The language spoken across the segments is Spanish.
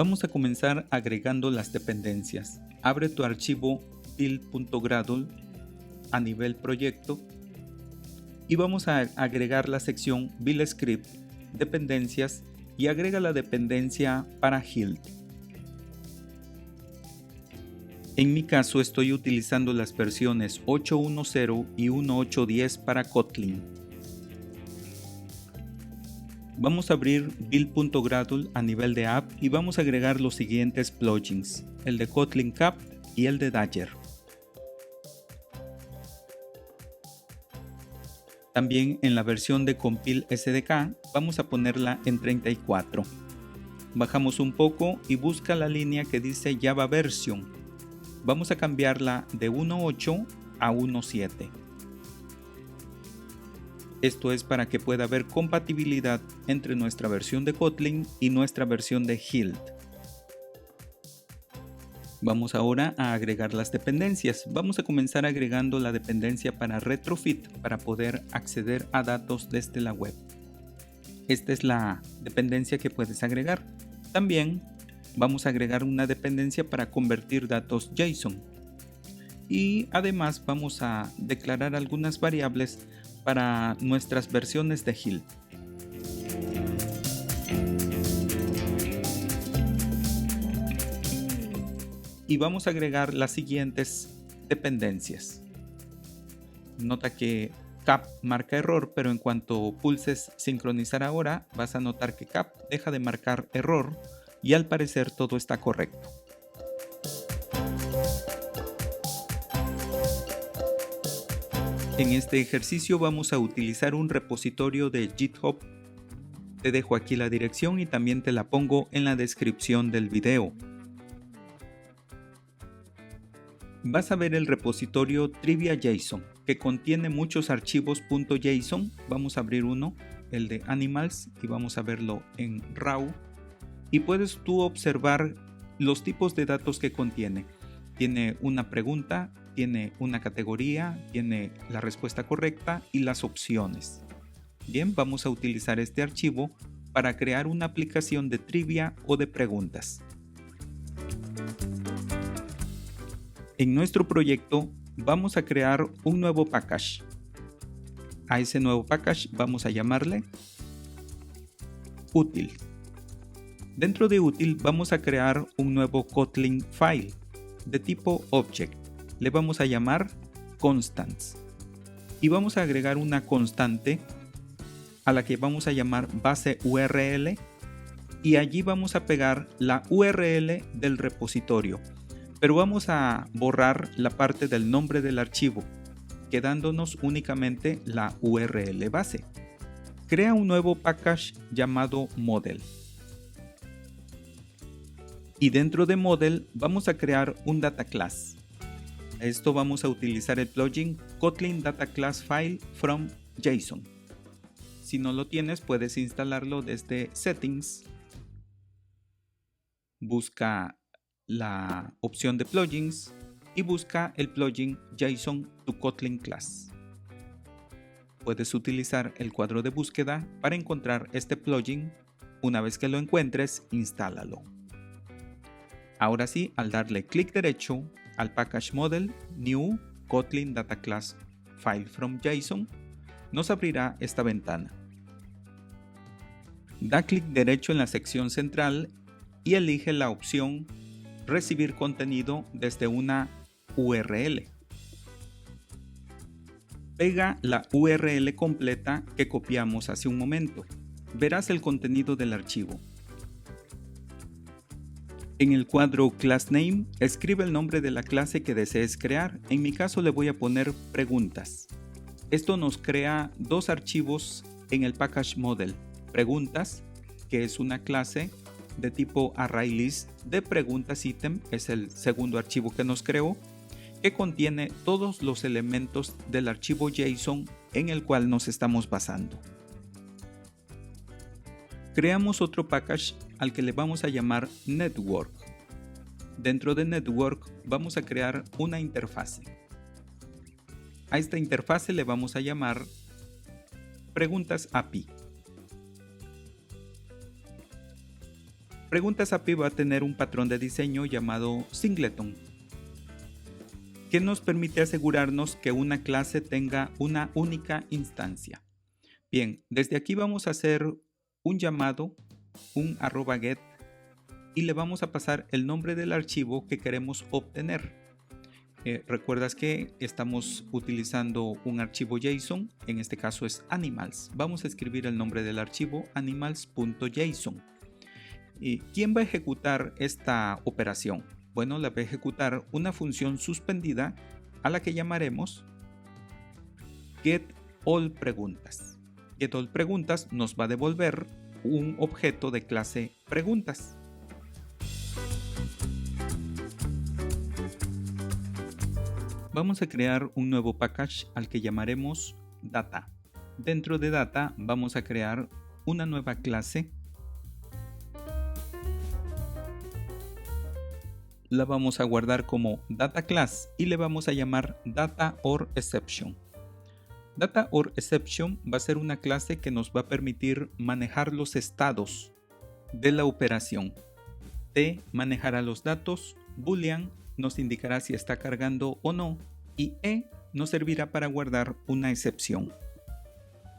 Vamos a comenzar agregando las dependencias. Abre tu archivo build.gradle a nivel proyecto y vamos a agregar la sección build script, dependencias y agrega la dependencia para Hilt. En mi caso estoy utilizando las versiones 8.1.0 y 1.8.10 para Kotlin. Vamos a abrir build.gradle a nivel de app y vamos a agregar los siguientes plugins, el de Kotlin Cap y el de Dagger. También en la versión de Compile SDK vamos a ponerla en 34. Bajamos un poco y busca la línea que dice Java Version. Vamos a cambiarla de 1.8 a 1.7. Esto es para que pueda haber compatibilidad entre nuestra versión de Kotlin y nuestra versión de Hilt. Vamos ahora a agregar las dependencias. Vamos a comenzar agregando la dependencia para Retrofit para poder acceder a datos desde la web. Esta es la dependencia que puedes agregar. También vamos a agregar una dependencia para convertir datos JSON. Y además vamos a declarar algunas variables para nuestras versiones de Hilt. Y vamos a agregar las siguientes dependencias. Nota que cap marca error, pero en cuanto pulses sincronizar ahora, vas a notar que cap deja de marcar error y al parecer todo está correcto. En este ejercicio vamos a utilizar un repositorio de GitHub. Te dejo aquí la dirección y también te la pongo en la descripción del video. Vas a ver el repositorio Trivia.json que contiene muchos archivos .json. Vamos a abrir uno, el de Animals, y vamos a verlo en RAW. Y puedes tú observar los tipos de datos que contiene. Tiene una pregunta, tiene una categoría, tiene la respuesta correcta y las opciones. Bien, vamos a utilizar este archivo para crear una aplicación de trivia o de preguntas. En nuestro proyecto vamos a crear un nuevo package. A ese nuevo package vamos a llamarle útil. Dentro de útil vamos a crear un nuevo Kotlin file de tipo object. Le vamos a llamar constants y vamos a agregar una constante a la que vamos a llamar base URL y allí vamos a pegar la URL del repositorio, pero vamos a borrar la parte del nombre del archivo, quedándonos únicamente la URL base. Crea un nuevo package llamado model. Y dentro de model vamos a crear un data class. Esto vamos a utilizar el plugin Kotlin Data Class File from JSON. Si no lo tienes, puedes instalarlo desde Settings. Busca la opción de plugins y busca el plugin JSON to Kotlin Class. Puedes utilizar el cuadro de búsqueda para encontrar este plugin. Una vez que lo encuentres, instálalo. Ahora sí, al darle clic derecho al package model, New Kotlin Data Class File from JSON, nos abrirá esta ventana. Da clic derecho en la sección central y elige la opción Recibir contenido desde una URL. Pega la URL completa que copiamos hace un momento. Verás el contenido del archivo. En el cuadro Class Name, escribe el nombre de la clase que desees crear. En mi caso le voy a poner preguntas. Esto nos crea dos archivos en el package model. Preguntas, que es una clase de tipo ArrayList de preguntas item, es el segundo archivo que nos creó, que contiene todos los elementos del archivo JSON en el cual nos estamos basando. Creamos otro package al que le vamos a llamar Network. Dentro de Network vamos a crear una interfase. A esta interfase le vamos a llamar Preguntas API. Preguntas API va a tener un patrón de diseño llamado singleton, que nos permite asegurarnos que una clase tenga una única instancia. Bien, desde aquí vamos a hacer un llamado, un @get, y le vamos a pasar el nombre del archivo que queremos obtener. Recuerdas que estamos utilizando un archivo JSON, en este caso es animals. Vamos a escribir el nombre del archivo animals.json. ¿Quién va a ejecutar esta operación? Bueno, la va a ejecutar una función suspendida a la que llamaremos getAllPreguntas. GetAllPreguntas nos va a devolver un objeto de clase preguntas. Vamos a crear un nuevo package al que llamaremos data. Dentro de data vamos a crear una nueva clase. La vamos a guardar como data class y le vamos a llamar data_exception. Data_exception va a ser una clase que nos va a permitir manejar los estados de la operación. T manejará los datos, boolean nos indicará si está cargando o no, y E nos servirá para guardar una excepción.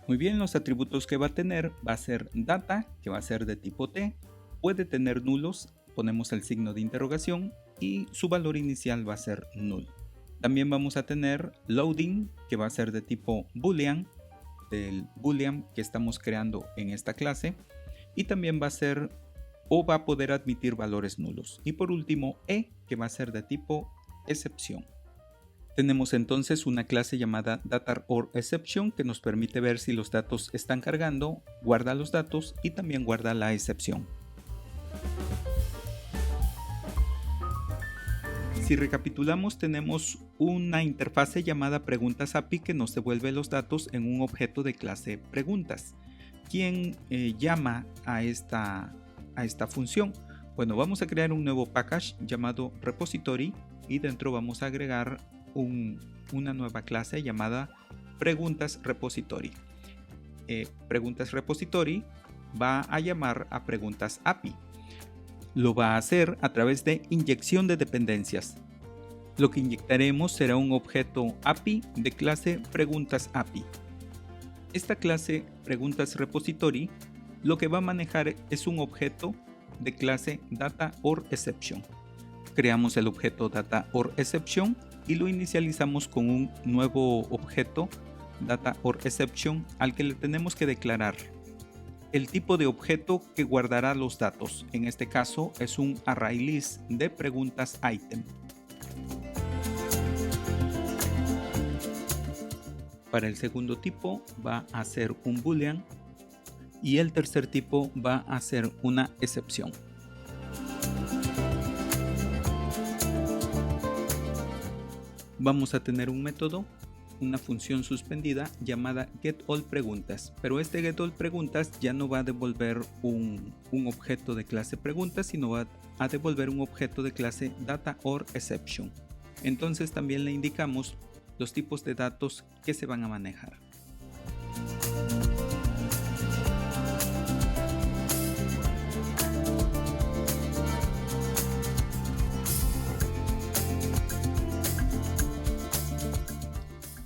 Muy bien, los atributos que va a tener va a ser data, que va a ser de tipo T, puede tener nulos, ponemos el signo de interrogación, y su valor inicial va a ser null. También vamos a tener loading, que va a ser de tipo boolean, del boolean que estamos creando en esta clase, y también va a ser o va a poder admitir valores nulos. Y por último, E, que va a ser de tipo excepción. Tenemos entonces una clase llamada data_exception que nos permite ver si los datos están cargando, guarda los datos y también guarda la excepción. Si recapitulamos, tenemos una interfase llamada preguntas API que nos devuelve los datos en un objeto de clase preguntas. ¿Quién llama a esta función? Bueno, vamos a crear un nuevo package llamado repository y dentro vamos a agregar una nueva clase llamada preguntas repository. Preguntas repository va a llamar a preguntas API. Lo va a hacer a través de inyección de dependencias. Lo que inyectaremos será un objeto API de clase preguntas API. Esta clase preguntas repository lo que va a manejar es un objeto de clase data_exception. Creamos el objeto data_exception y lo inicializamos con un nuevo objeto data_exception al que le tenemos que declarar el tipo de objeto que guardará los datos. En este caso es un ArrayList de preguntas item. Para el segundo tipo va a ser un boolean y el tercer tipo va a ser una excepción. Vamos a tener un método, una función suspendida llamada getAllPreguntas, pero este getAllPreguntas ya no va a devolver un objeto de clase preguntas, sino va a devolver un objeto de clase data_exception. Entonces también le indicamos los tipos de datos que se van a manejar.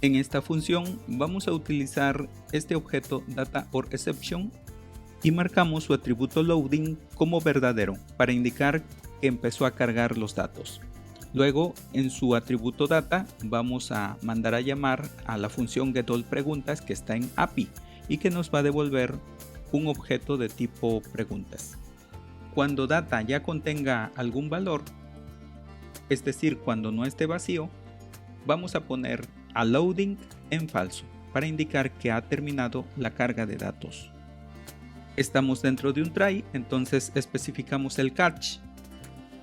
En esta función vamos a utilizar este objeto data_exception y marcamos su atributo loading como verdadero para indicar que empezó a cargar los datos. Luego en su atributo data vamos a mandar a llamar a la función getAllPreguntas que está en API y que nos va a devolver un objeto de tipo preguntas. Cuando data ya contenga algún valor, es decir, cuando no esté vacío, vamos a poner a loading en falso para indicar que ha terminado la carga de datos. Estamos dentro de un try, entonces especificamos el catch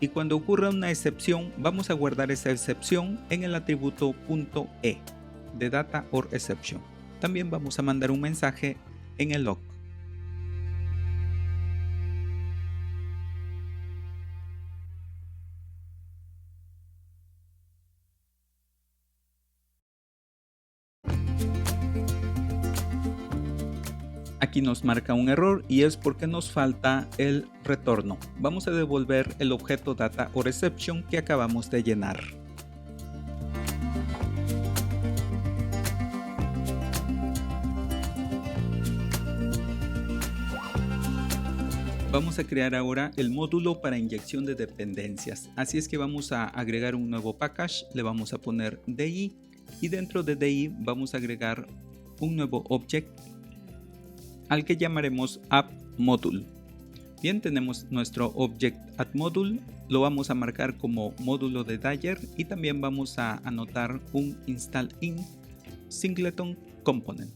y cuando ocurra una excepción vamos a guardar esa excepción en el atributo .e de data_exception. También vamos a mandar un mensaje en el log. Aquí nos marca un error y es porque nos falta el retorno. Vamos a devolver el objeto data o reception que acabamos de llenar. Vamos a crear ahora el módulo para inyección de dependencias. Así es que vamos a agregar un nuevo package, le vamos a poner DI y dentro de DI vamos a agregar un nuevo object al que llamaremos app_module. Bien, tenemos nuestro object add_module, lo vamos a marcar como módulo de Dagger y también vamos a anotar un install_in singleton component.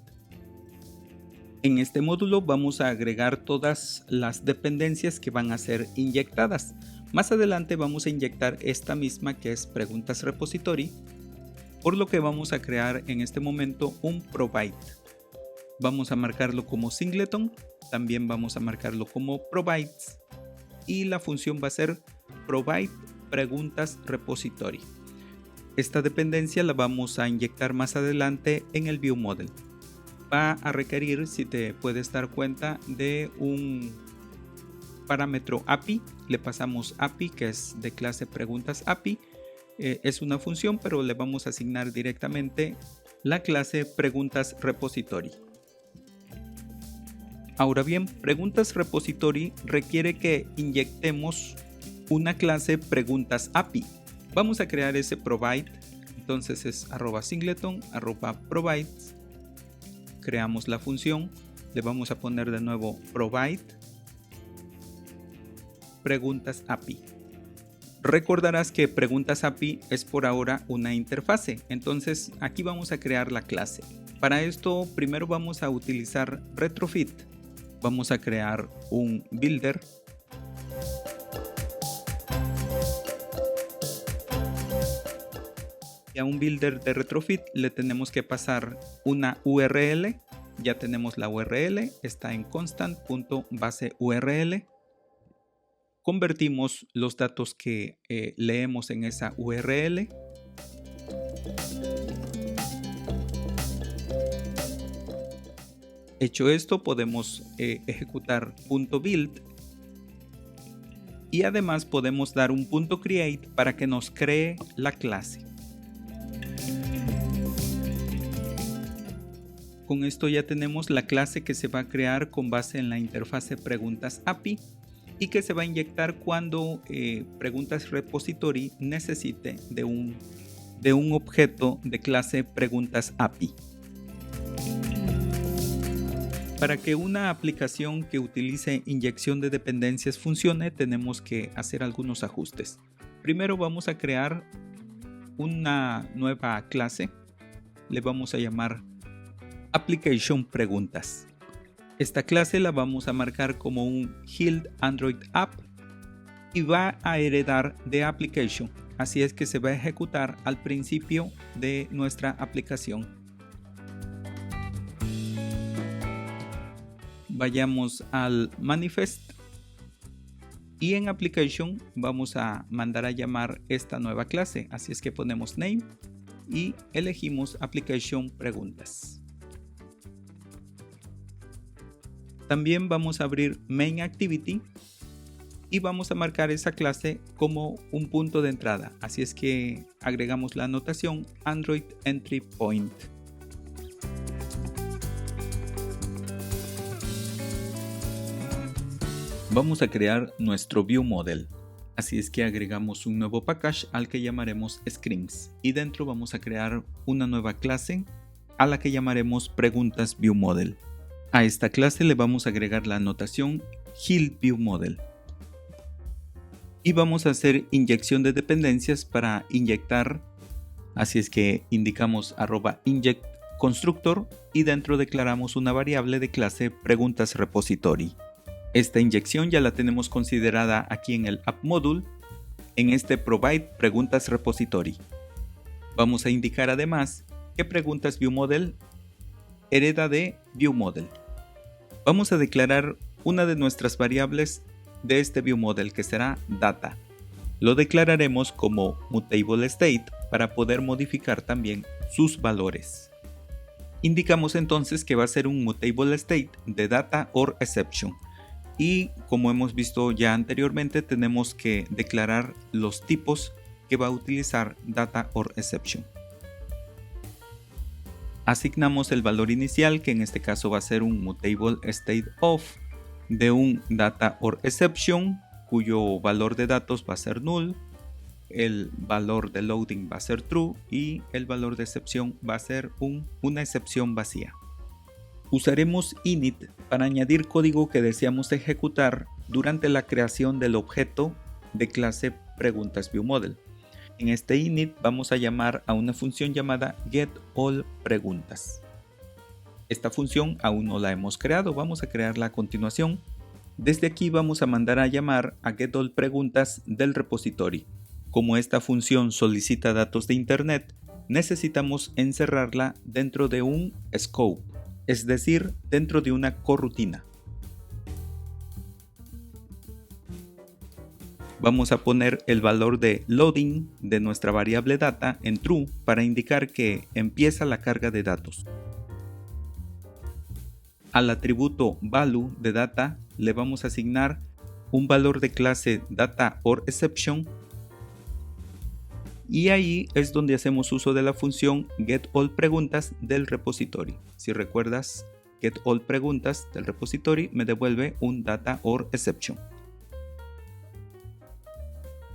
En este módulo vamos a agregar todas las dependencias que van a ser inyectadas. Más adelante vamos a inyectar esta misma que es preguntas repository, por lo que vamos a crear en este momento un provide. Vamos a marcarlo como singleton, también vamos a marcarlo como provides y la función va a ser provide preguntas repository. Esta dependencia la vamos a inyectar más adelante en el viewModel. Va a requerir, si te puedes dar cuenta, de un parámetro API. Le pasamos API, que es de clase preguntas API. Es una función, pero le vamos a asignar directamente la clase preguntas repository. Ahora bien, preguntas repository requiere que inyectemos una clase preguntas API. Vamos a crear ese provide. Entonces es @singleton @provides. Creamos la función, le vamos a poner de nuevo provide preguntas API. Recordarás que preguntas API es por ahora una interfase, entonces aquí vamos a crear la clase. Para esto primero vamos a utilizar retrofit. Vamos a crear un builder. Y a un builder de retrofit le tenemos que pasar una URL. Ya tenemos la URL, está en constant.baseURL. Convertimos los datos que leemos en esa URL. Hecho esto, podemos ejecutar .build y además podemos dar un .create para que nos cree la clase. Con esto ya tenemos la clase que se va a crear con base en la interfase preguntas API y que se va a inyectar cuando preguntas repository necesite de un objeto de clase preguntas API. Para que una aplicación que utilice inyección de dependencias funcione, tenemos que hacer algunos ajustes. Primero vamos a crear una nueva clase, le vamos a llamar Application Preguntas. Esta clase la vamos a marcar como un Hild Android App y va a heredar de Application, así es que se va a ejecutar al principio de nuestra aplicación. Vayamos al manifest y en application vamos a mandar a llamar esta nueva clase, así es que ponemos name y elegimos application preguntas. También vamos a abrir main activity y vamos a marcar esa clase como un punto de entrada, así es que agregamos la anotación Android Entry Point. Vamos a crear nuestro viewModel, así es que agregamos un nuevo package al que llamaremos Screens y dentro vamos a crear una nueva clase a la que llamaremos Preguntas viewModel. A esta clase le vamos a agregar la anotación Hild viewModel y vamos a hacer inyección de dependencias para inyectar, así es que indicamos @inject constructor y dentro declaramos una variable de clase Preguntas repository. Esta inyección ya la tenemos considerada aquí en el app_module, en este provide preguntas repository. Vamos a indicar además que preguntas viewModel hereda de viewModel. Vamos a declarar una de nuestras variables de este viewModel que será data. Lo declararemos como mutable state para poder modificar también sus valores. Indicamos entonces que va a ser un mutable state de data or exception. Y como hemos visto ya anteriormente, tenemos que declarar los tipos que va a utilizar data or exception. Asignamos el valor inicial, que en este caso va a ser un mutable state of de un data or exception, cuyo valor de datos va a ser null, el valor de loading va a ser true y el valor de excepción va a ser una excepción vacía. Usaremos init para añadir código que deseamos ejecutar durante la creación del objeto de clase PreguntasViewModel. En este init vamos a llamar a una función llamada getAllPreguntas. Esta función aún no la hemos creado, vamos a crearla a continuación. Desde aquí vamos a mandar a llamar a getAllPreguntas del repository. Como esta función solicita datos de internet, necesitamos encerrarla dentro de un scope, es decir, dentro de una corrutina. Vamos a poner el valor de loading de nuestra variable data en true para indicar que empieza la carga de datos. Al atributo value de data le vamos a asignar un valor de clase data or exception, y ahí es donde hacemos uso de la función getAllPreguntas del repository. Si recuerdas, getAllPreguntas del repository me devuelve un data or exception.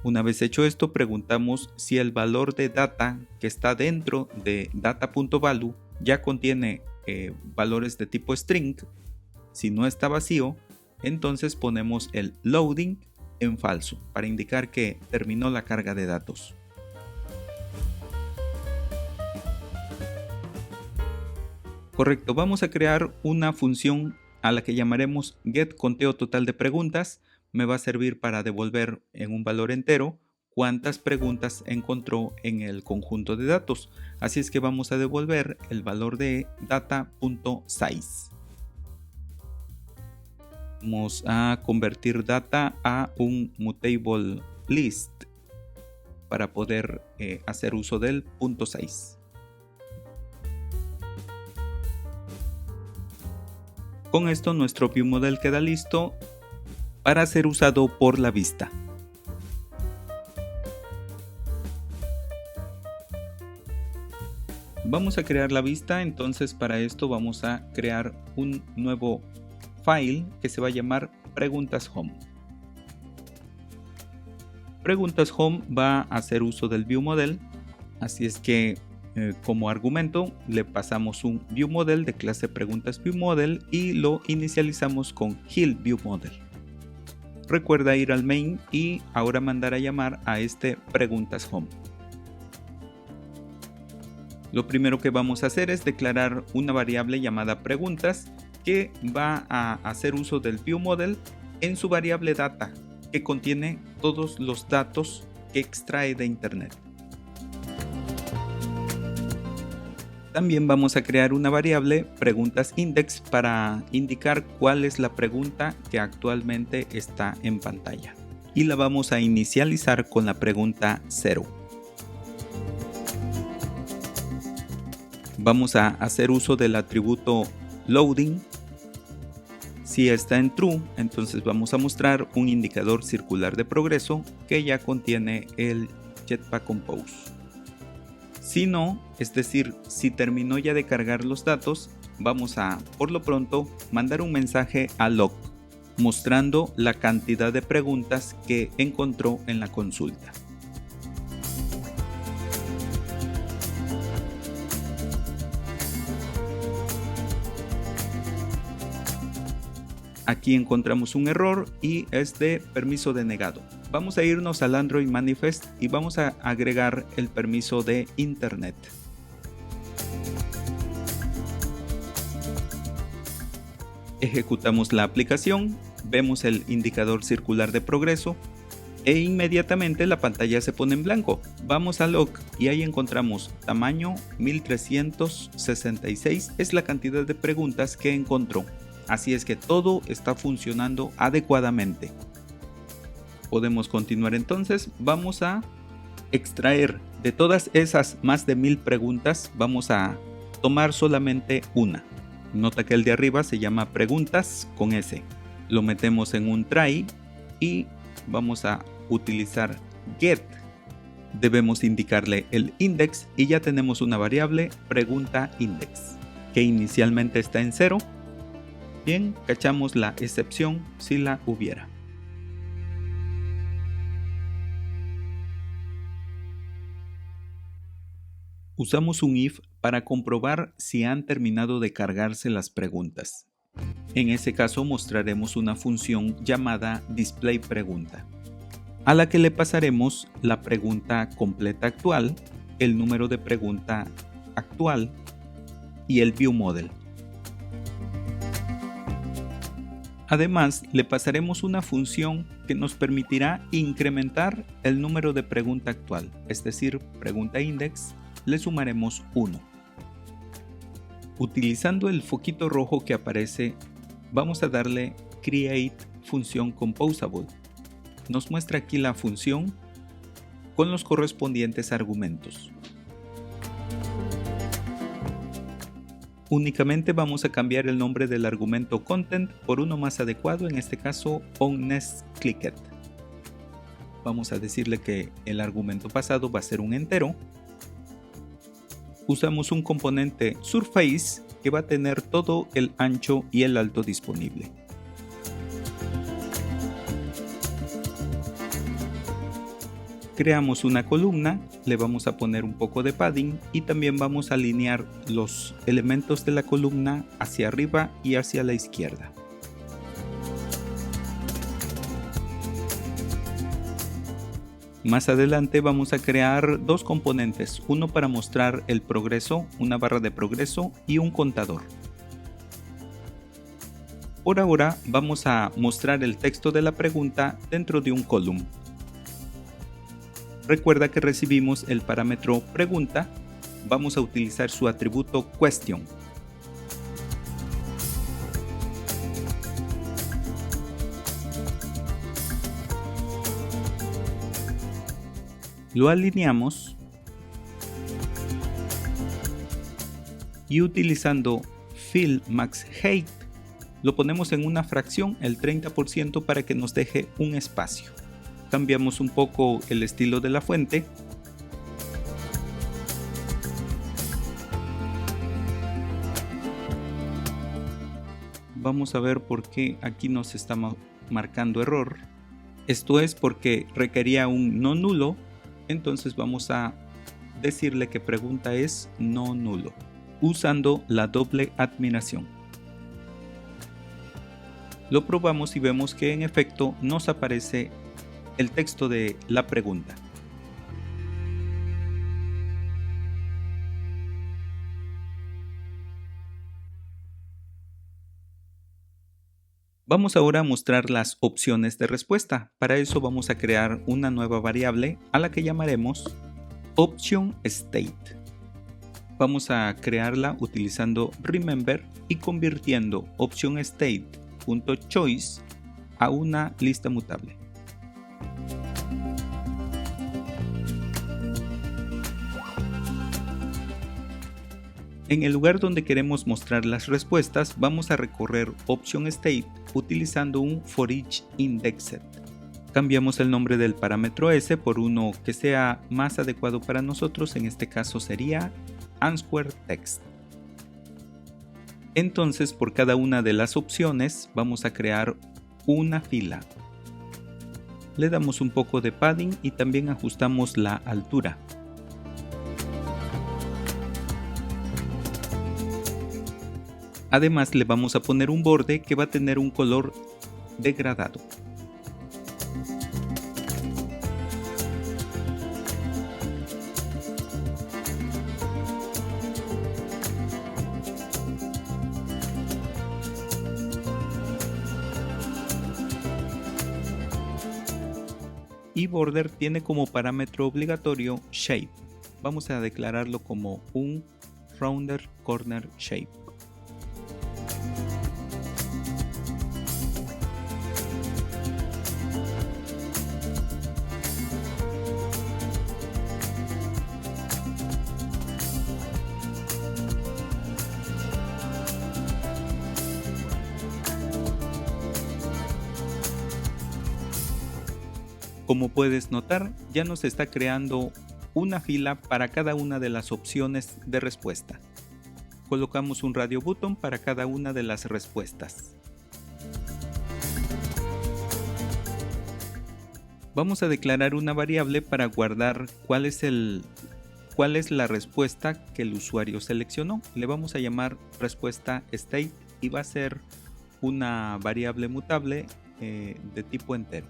Una vez hecho esto, preguntamos si el valor de data que está dentro de data.value ya contiene valores de tipo string. Si no está vacío, entonces ponemos el loading en falso para indicar que terminó la carga de datos. Correcto, vamos a crear una función a la que llamaremos getConteoTotal de preguntas. Me va a servir para devolver en un valor entero cuántas preguntas encontró en el conjunto de datos. Así es que vamos a devolver el valor de data.size. Vamos a convertir data a un mutable list para poder hacer uso del .size. Con esto nuestro ViewModel queda listo para ser usado por la vista. Vamos a crear la vista, entonces para esto vamos a crear un nuevo file que se va a llamar PreguntasHome. PreguntasHome va a hacer uso del ViewModel, así es que como argumento le pasamos un ViewModel de clase PreguntasViewModel y lo inicializamos con HillViewModel. Recuerda ir al main y ahora mandar a llamar a este PreguntasHome. Lo primero que vamos a hacer es declarar una variable llamada preguntas que va a hacer uso del ViewModel en su variable data, que contiene todos los datos que extrae de internet. También vamos a crear una variable preguntasIndex para indicar cuál es la pregunta que actualmente está en pantalla. Y la vamos a inicializar con la pregunta 0. Vamos a hacer uso del atributo loading. Si está en true, entonces vamos a mostrar un indicador circular de progreso que ya contiene el Jetpack Compose. Si no, es decir, si terminó ya de cargar los datos, vamos a, por lo pronto, mandar un mensaje a log, mostrando la cantidad de preguntas que encontró en la consulta. Aquí encontramos un error y es de permiso denegado. Vamos a irnos al Android Manifest y vamos a agregar el permiso de Internet. Ejecutamos la aplicación, vemos el indicador circular de progreso e inmediatamente la pantalla se pone en blanco. Vamos a log y ahí encontramos tamaño 1366, es la cantidad de preguntas que encontró. Así es que todo está funcionando adecuadamente. Podemos continuar entonces. Vamos a extraer de todas esas más de 1000 preguntas. Vamos a tomar solamente una. Nota que el de arriba se llama preguntas con S. Lo metemos en un try y vamos a utilizar get. Debemos indicarle el index y ya tenemos una variable pregunta index que inicialmente está en 0. Bien, cachamos la excepción si la hubiera. Usamos un if para comprobar si han terminado de cargarse las preguntas. En ese caso mostraremos una función llamada displayPregunta, a la que le pasaremos la pregunta completa actual, el número de pregunta actual y el viewModel. Además, le pasaremos una función que nos permitirá incrementar el número de pregunta actual, es decir, pregunta index, le sumaremos 1. Utilizando el foquito rojo que aparece, vamos a darle create función composable. Nos muestra aquí la función con los correspondientes argumentos. Únicamente vamos a cambiar el nombre del argumento content por uno más adecuado, en este caso onNestClicked. Vamos a decirle que el argumento pasado va a ser un entero. Usamos un componente surface que va a tener todo el ancho y el alto disponible. Creamos una columna, le vamos a poner un poco de padding y también vamos a alinear los elementos de la columna hacia arriba y hacia la izquierda. Más adelante vamos a crear dos componentes, uno para mostrar el progreso, una barra de progreso y un contador. Por ahora vamos a mostrar el texto de la pregunta dentro de un column. Recuerda que recibimos el parámetro pregunta, vamos a utilizar su atributo question. Lo alineamos y utilizando fillMaxHeight lo ponemos en una fracción, el 30%, para que nos deje un espacio. Cambiamos un poco el estilo de la fuente. Vamos a ver por qué aquí nos está marcando error. Esto es porque requería un no nulo. Entonces vamos a decirle que pregunta es no nulo, usando la doble admiración. Lo probamos y vemos que en efecto nos aparece el texto de la pregunta. Vamos ahora a mostrar las opciones de respuesta. Para eso vamos a crear una nueva variable a la que llamaremos OptionState. Vamos a crearla utilizando remember y convirtiendo OptionState.choice a una lista mutable. En el lugar donde queremos mostrar las respuestas, vamos a recorrer OptionState utilizando un forEachIndexed. Cambiamos el nombre del parámetro S por uno que sea más adecuado para nosotros, en este caso sería AnswerText. Entonces, por cada una de las opciones vamos a crear una fila. Le damos un poco de padding y también ajustamos la altura. Además, le vamos a poner un borde que va a tener un color degradado. Y border tiene como parámetro obligatorio shape. Vamos a declararlo como un rounded corner shape. Como puedes notar, ya nos está creando una fila para cada una de las opciones de respuesta. Colocamos un radio button para cada una de las respuestas. Vamos a declarar una variable para guardar cuál es la respuesta que el usuario seleccionó. Le vamos a llamar respuesta state y va a ser una variable mutable de tipo entero.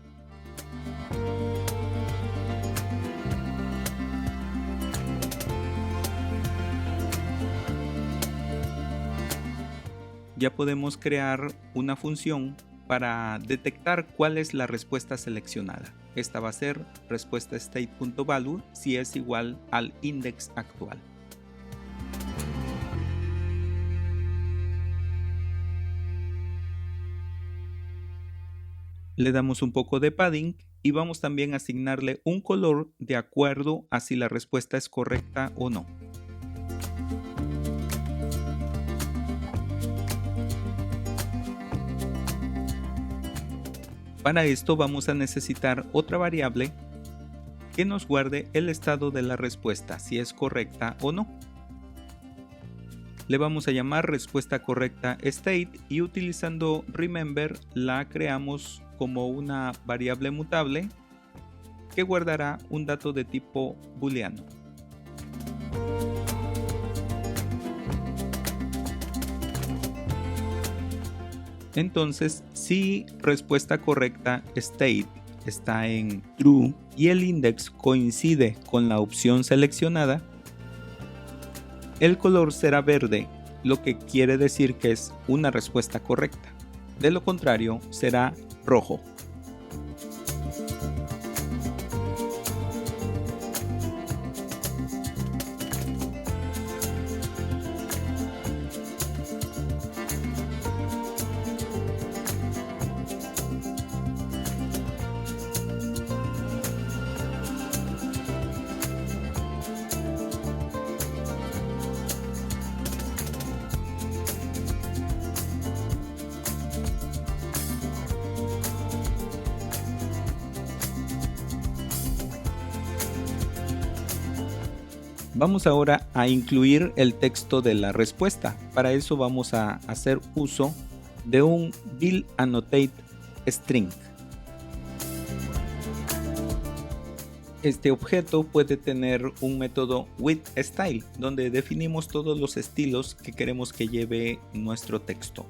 Ya podemos crear una función para detectar cuál es la respuesta seleccionada. Esta va a ser respuesta state.value si es igual al index actual. Le damos un poco de padding y vamos también a asignarle un color de acuerdo a si la respuesta es correcta o no. Para esto vamos a necesitar otra variable que nos guarde el estado de la respuesta, si es correcta o no. Le vamos a llamar respuesta correcta state y utilizando remember la creamos como una variable mutable que guardará un dato de tipo booleano. Entonces, si respuesta correcta state está en true y el index coincide con la opción seleccionada, el color será verde, lo que quiere decir que es una respuesta correcta. De lo contrario, será rojo. Vamos ahora a incluir el texto de la respuesta. Para eso vamos a hacer uso de un billAnnotateString. Este objeto puede tener un método withStyle, donde definimos todos los estilos que queremos que lleve nuestro texto.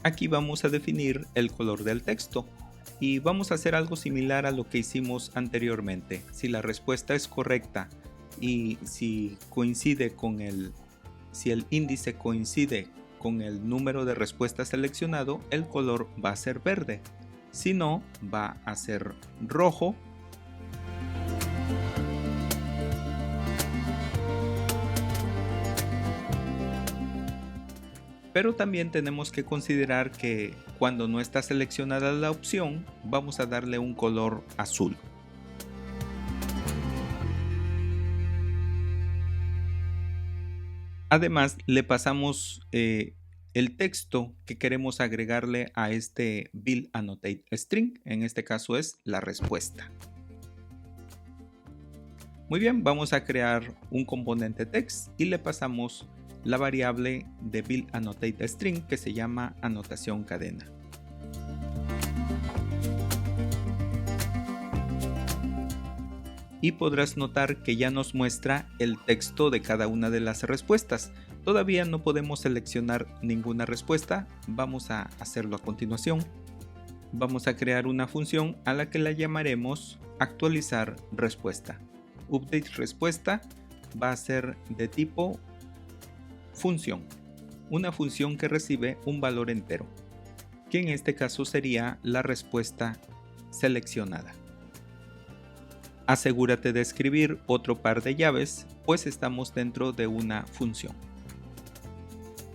Aquí vamos a definir el color del texto y vamos a hacer algo similar a lo que hicimos anteriormente. Si la respuesta es correcta y si el índice coincide con el número de respuestas seleccionado, el color va a ser verde. Si no, va a ser rojo. Pero también tenemos que considerar que cuando no está seleccionada la opción, vamos a darle un color azul. Además, le pasamos el texto que queremos agregarle a este billAnnotateString. En este caso es la respuesta. Muy bien, vamos a crear un componente text y le pasamos la variable de billAnnotateString que se llama anotación cadena. Y podrás notar que ya nos muestra el texto de cada una de las respuestas. Todavía no podemos seleccionar ninguna respuesta, vamos a hacerlo a continuación. Vamos a crear una función a la que la llamaremos actualizar respuesta. Update respuesta va a ser de tipo función, una función que recibe un valor entero, que en este caso sería la respuesta seleccionada. Asegúrate de escribir otro par de llaves, pues estamos dentro de una función.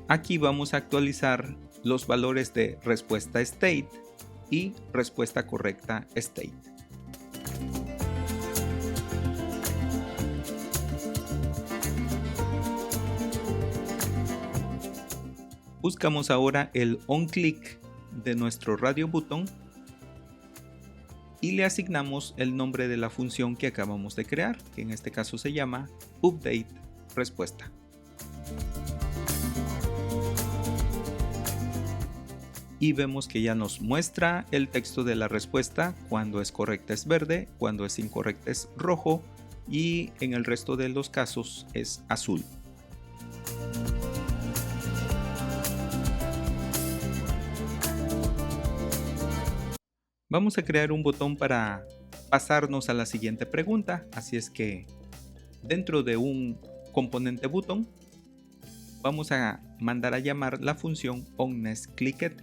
Aquí vamos a actualizar los valores de respuesta state y respuesta correcta state. Buscamos ahora el onClick de nuestro radio button y le asignamos el nombre de la función que acabamos de crear, que en este caso se llama updateRespuesta. Y vemos que ya nos muestra el texto de la respuesta. Cuando es correcta es verde, cuando es incorrecta es rojo y en el resto de los casos es azul. Vamos a crear un botón para pasarnos a la siguiente pregunta, así es que dentro de un componente button vamos a mandar a llamar la función onNextClicked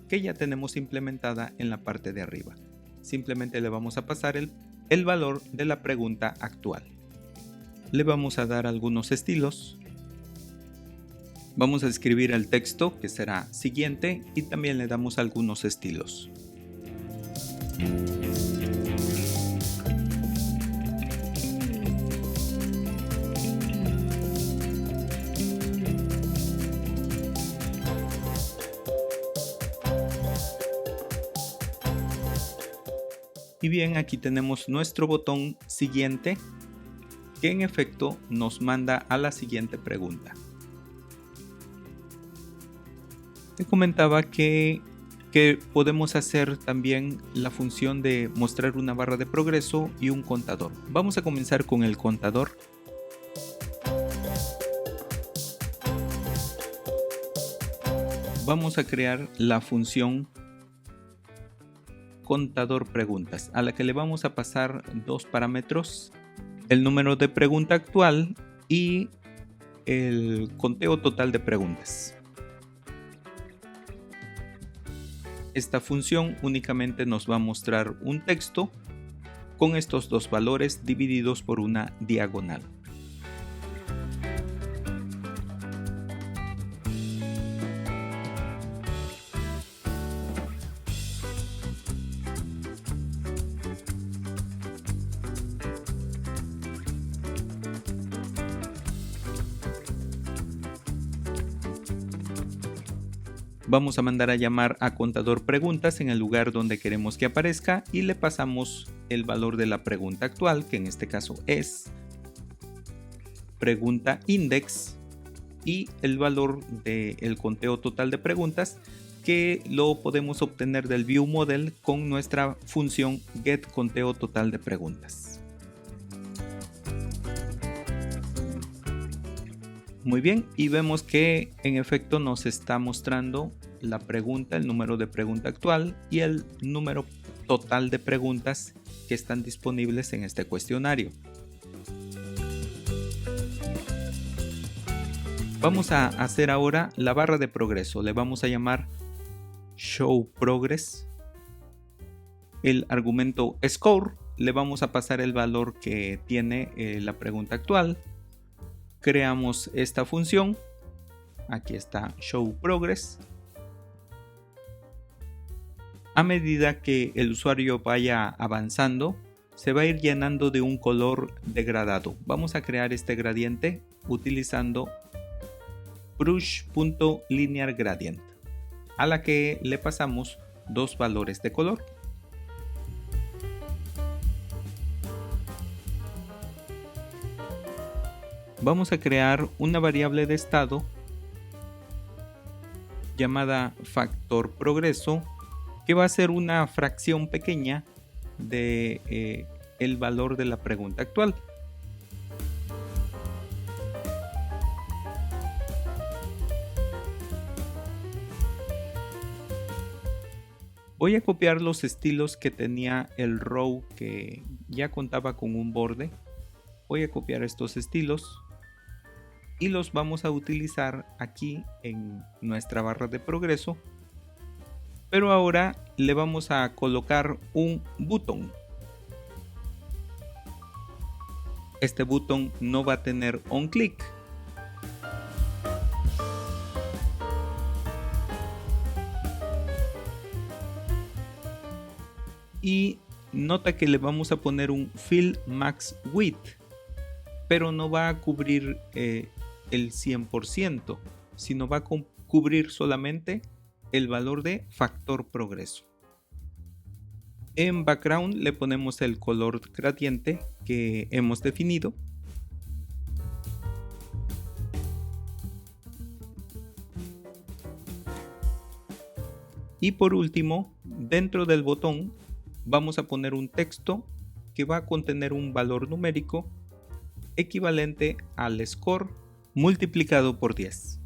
que ya tenemos implementada en la parte de arriba. Simplemente le vamos a pasar el valor de la pregunta actual. Le vamos a dar algunos estilos. Vamos a escribir el texto que será siguiente y también le damos algunos estilos. Y bien, aquí tenemos nuestro botón siguiente que en efecto nos manda a la siguiente pregunta. Te comentaba que podemos hacer también la función de mostrar una barra de progreso y un contador. Vamos a comenzar con el contador. Vamos a crear la función contador preguntas, a la que le vamos a pasar dos parámetros, el número de pregunta actual y el conteo total de preguntas. Esta función únicamente nos va a mostrar un texto con estos dos valores divididos por una diagonal. Vamos a mandar a llamar a contador preguntas en el lugar donde queremos que aparezca y le pasamos el valor de la pregunta actual, que en este caso es pregunta index, y el valor del conteo total de preguntas, que lo podemos obtener del viewModel con nuestra función getConteoTotal de preguntas. Muy bien, y vemos que en efecto nos está mostrando la pregunta, el número de pregunta actual y el número total de preguntas que están disponibles en este cuestionario. Vamos a hacer ahora la barra de progreso. Le vamos a llamar showProgress. El argumento score le vamos a pasar el valor que tiene la pregunta actual. Creamos esta función, aquí está showProgress. A medida que el usuario vaya avanzando, se va a ir llenando de un color degradado. Vamos a crear este gradiente utilizando brush.linearGradient, a la que le pasamos dos valores de color. Vamos a crear una variable de estado llamada factor progreso, que va a ser una fracción pequeña de el valor de la pregunta actual. Voy a copiar los estilos que tenía el row que ya contaba con un borde. Voy a copiar estos estilos y los vamos a utilizar aquí en nuestra barra de progreso, pero ahora le vamos a colocar un botón. Este botón no va a tener onClick. Y nota que le vamos a poner un Fill Max Width, pero no va a cubrir el 100%, sino va a cubrir solamente el valor de factor progreso. En background le ponemos el color gradiente que hemos definido. Y por último, dentro del botón vamos a poner un texto que va a contener un valor numérico equivalente al score multiplicado por 10.